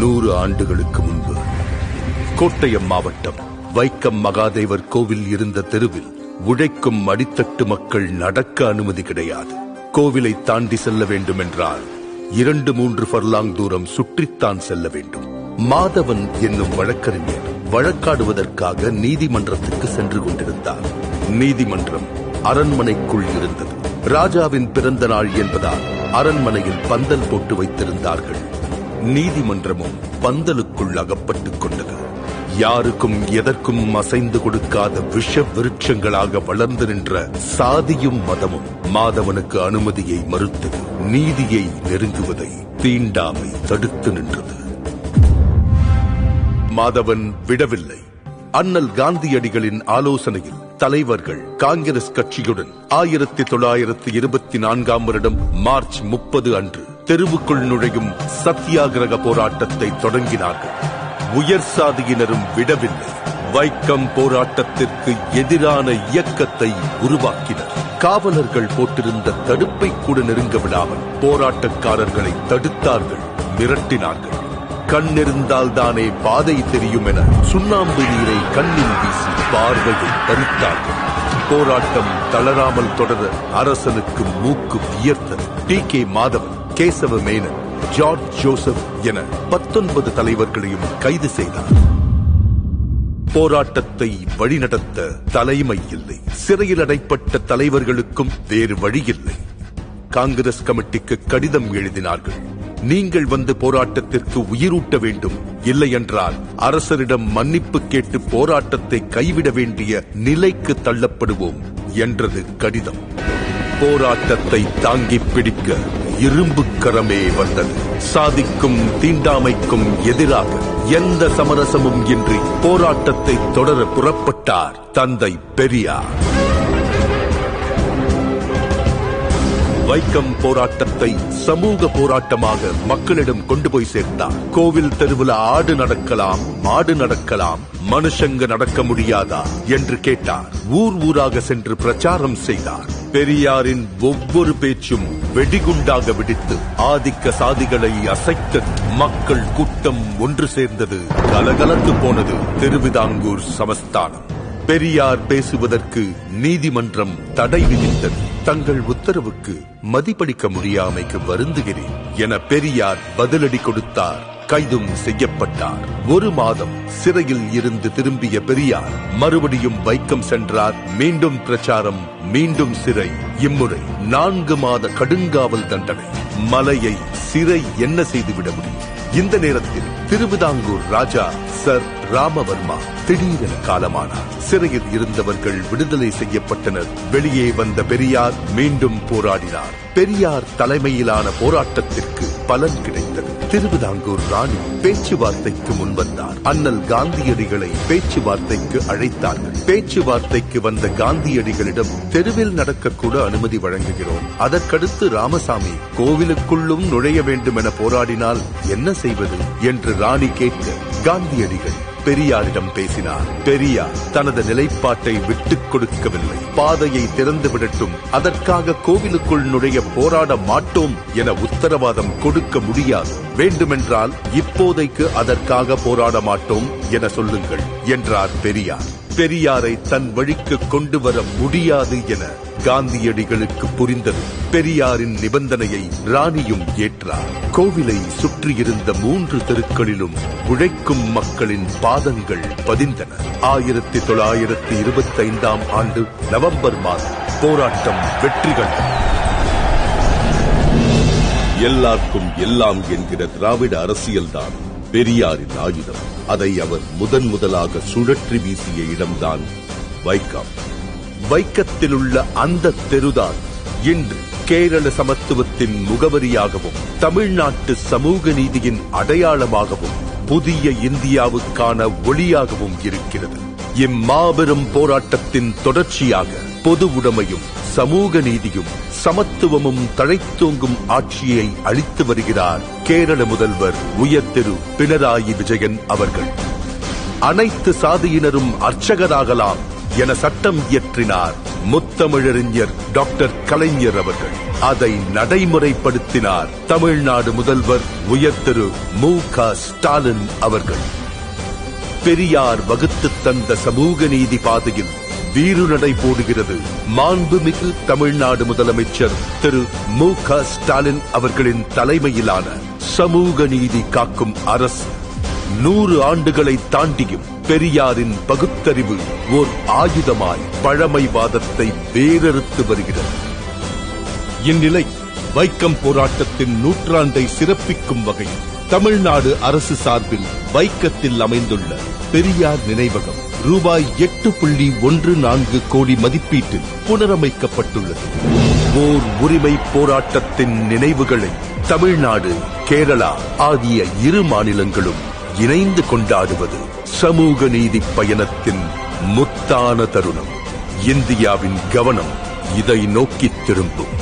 100 ஆண்டுகளுக்கு முன்பு கோட்டயம் மாவட்டம் வைக்கம் மகாதேவர் கோவில் இருந்த தெருவில் உழைக்கும் அடித்தட்டு மக்கள் நடக்க அனுமதி கிடையாது. கோவிலை தாண்டி செல்ல வேண்டும் என்றால் 2-3 ஃபர்லாங் தூரம் சுற்றித்தான் செல்ல வேண்டும். மாதவன் என்னும் வழக்கறிஞர் வழக்காடுவதற்காக நீதிமன்றத்துக்கு சென்று கொண்டிருந்தார். நீதிமன்றம் அரண்மனைக்குள் இருந்தது. ராஜாவின் பிறந்த நாள் என்பதால் அரண்மனையில் பந்தல் போட்டு வைத்திருந்தார்கள். நீதிமன்றமும் பந்தலுக்குள் அகப்பட்டுக் கொண்டது. யாருக்கும் எதற்கும் அசைந்து கொடுக்காத விஷ விருட்சங்களாக வளர்ந்து நின்ற சாதியும் மதமும் மாதவனுக்கு அனுமதியை மறுத்தது. நீதியை நெருங்குவதை தீண்டாமை தடுத்து நின்றது. மாதவன் விடவில்லை. அண்ணல் காந்தியடிகளின் ஆலோசனையில் தலைவர்கள் காங்கிரஸ் கட்சியுடன் 1924ஆம் வருடம் மார்ச் 30 அன்று தெருவுக்குள் நுழையும் சத்தியாகிரக போராட்டத்தை தொடங்கினார்கள். உயர் சாதியினரும் விடவில்லை. வைக்கம் போராட்டத்திற்கு எதிரான இயக்கத்தை உருவாக்கினர். காவலர்கள் போட்டிருந்த தடுப்பை கூட நெருங்க விடாமல் போராட்டக்காரர்களை தடுத்தார்கள், மிரட்டினார்கள். கண்ணிருந்தால் தானே பாதை தெரியும் என சுண்ணாம்பு நீரை கண்ணில் வீசி பார்வையை பறித்தார்கள். போராட்டம் தளராமல் தொடர அரசனுக்கு மூக்கு வியர்த்தது. டி.கே. மாதவன், கேசவ மேனன், ஜார்ஜ் ஜோசப் என 19 தலைவர்களையும் கைது செய்தார். போராட்டத்தை வழிநடத்த தலைமை இல்லை. சிறையில் அடைப்பட்ட தலைவர்களுக்கும் வேறு வழியில்லை. காங்கிரஸ் கமிட்டிக்கு கடிதம் எழுதினார்கள். நீங்கள் வந்து போராட்டத்திற்கு உயிரூட்ட வேண்டும், இல்லையென்றால் அரசரிடம் மன்னிப்பு கேட்டு போராட்டத்தை கைவிட வேண்டிய நிலைக்கு தள்ளப்படுவோம் என்றது கடிதம். போராட்டத்தை தாங்கி பிடிக்க இரும்பு கரமே வந்தது. சாதிக்கும் தீண்டாமைக்கும் எதிராக எந்த சமரசமும் இன்றி போராட்டத்தை தொடர புறப்பட்டார் தந்தை பெரியார். வைக்கம் போராட்டத்தை சமூக போராட்டமாக மக்களிடம் கொண்டு போய் சேர்த்தார். கோவில் தெருவில் ஆடு நடக்கலாம், மாடு நடக்கலாம், மனுஷங்க நடக்க முடியாதா என்று கேட்டார். ஊர் ஊராக சென்று பிரச்சாரம் செய்தார். பெரியாரின் ஒவ்வொரு பேச்சும் வெடிகுண்டாக வெடித்து ஆதிக்க சாதிகளை அசைக்க மக்கள் கூட்டம் ஒன்று சேர்ந்தது. கலகலத்து போனது திருவிதாங்கூர் சமஸ்தானம். பெரியார் பேசுவதற்கு நீதிமன்றம் தடை விதித்தது. தங்கள் உத்தரவுக்கு மதிப்பளிக்க முடியாமைக்கு வருந்துகிறேன் என பெரியார் பதிலடி கொடுத்தார். கைதும் செய்யப்பட்டார். 1 மாதம் சிறையில் இருந்து திரும்பிய பெரியார் மறுபடியும் வைக்கம் சென்றார். மீண்டும் பிரச்சாரம், மீண்டும் சிறை. இம்முறை 4 மாத கடுங்காவல் தண்டனை. மலையை சிறை என்ன செய்துவிட முடியும்? இந்த நேரத்தில் திருவிதாங்கூர் ராஜா சர் ராமவர்மா திடீரென காலமானார். சிறையில் இருந்தவர்கள் விடுதலை செய்யப்பட்டனர். வெளியே வந்த பெரியார் மீண்டும் போராடினார். பெரியார் தலைமையிலான போராட்டத்திற்கு பலன் கிடைத்தது. திருவிதாங்கூர் ராணி பேச்சுவார்த்தைக்கு முன்வந்தார். அண்ணல் காந்தியடிகளை பேச்சுவார்த்தைக்கு அழைத்தார்கள். பேச்சுவார்த்தைக்கு வந்த காந்தியடிகளிடம் தெருவில் நடக்கக்கூட அனுமதி வழங்குகிறோம், அதற்கடுத்து ராமசாமி கோவிலுக்குள்ளும் நுழைய வேண்டும் என போராடினால் என்ன செய்வது என்று ராணி கேட்க காந்தியடிகள் பெரியாரிடம் பேசினார். பெரியார் தனது நிலைப்பாட்டை விட்டுக் கொடுக்கவில்லை. பாதையை திறந்து விடட்டும், அதற்காக கோவிலுக்குள் நுழைய போராட மாட்டோம் என உத்தரவாதம் கொடுக்க முடியாது. வேண்டுமென்றால் இப்போதைக்கு அதற்காக போராட மாட்டோம் என சொல்லுங்கள் என்றார் பெரியார். பெரியாரை தன் வழிக்கு கொண்டு வர முடியாது என காந்தியடிகளுக்கு புரிந்தது. பெரியாரின் நிபந்தனையை ராணியும் ஏற்றார். கோவிலை சுற்றியிருந்த 3 தெருக்களிலும் உழைக்கும் மக்களின் பாதங்கள் பதிந்தன. 1925ஆம் ஆண்டு நவம்பர் மாதம் போராட்டம் வெற்றி கண்டது. எல்லாருக்கும் எல்லாம் என்கிற திராவிட அரசியல்தான் பெரியாரின் ஆயுதம். அதை அவர் முதலாக சுழற்றி வீசிய இடம்தான் வைக்கம். வைக்கத்தில் உள்ள அந்த தெருதான் இன்று கேரள சமத்துவத்தின் முகவரியாகவும் தமிழ்நாட்டு சமூக நீதியின் அடையாளமாகவும் புதிய இந்தியாவுக்கான ஒளியாகவும் இருக்கிறது. இம்மாபெரும் போராட்டத்தின் தொடர்ச்சியாக பொது உடைமையும் சமூக நீதியும் சமத்துவமும் தழைத்தோங்கும் ஆட்சியை அளித்து வருகிறார் கேரள முதல்வர் உயர்திரு பினராயி விஜயன் அவர்கள். அனைத்து சாதியினரும் அர்ச்சகராகலாம் என சட்டம் இயற்றினார் முத்தமிழறிஞர் டாக்டர் கலைஞர் அவர்கள். அதை நடைமுறைப்படுத்தினார் தமிழ்நாடு முதல்வர் உயர் திரு மு.க. ஸ்டாலின் அவர்கள். பெரியார் வகுத்துத் தந்த சமூக நீதி பாதையில் வீறுநடை போடுகிறது மாண்புமிகு தமிழ்நாடு முதலமைச்சர் திரு மு.க. ஸ்டாலின் அவர்களின் தலைமையிலான சமூக நீதி காக்கும் அரசு. 100 ஆண்டுகளை தாண்டியும் பெரியாரின் பகுத்தறிவு ஓர் ஆயுதமாய் பழமைவாதத்தை வேரறுத்து வருகிறது. இந்நிலை வைக்கம் போராட்டத்தின் நூற்றாண்டை சிறப்பிக்கும் வகையில் தமிழ்நாடு அரசு சார்பில் வைக்கத்தில் அமைந்துள்ள பெரியார் நினைவகம் ரூபாய் 8.14 கோடி மதிப்பீட்டில் புனரமைக்கப்பட்டுள்ளது. ஓர் உரிமை போராட்டத்தின் நினைவுகளை தமிழ்நாடு, கேரளா ஆகிய 2 மாநிலங்களும் இணைந்து கொண்டாடுவது சமூக நீதி பயணத்தின் முத்தான தருணம். இந்தியாவின் கவனம் இதை நோக்கி திரும்பும்.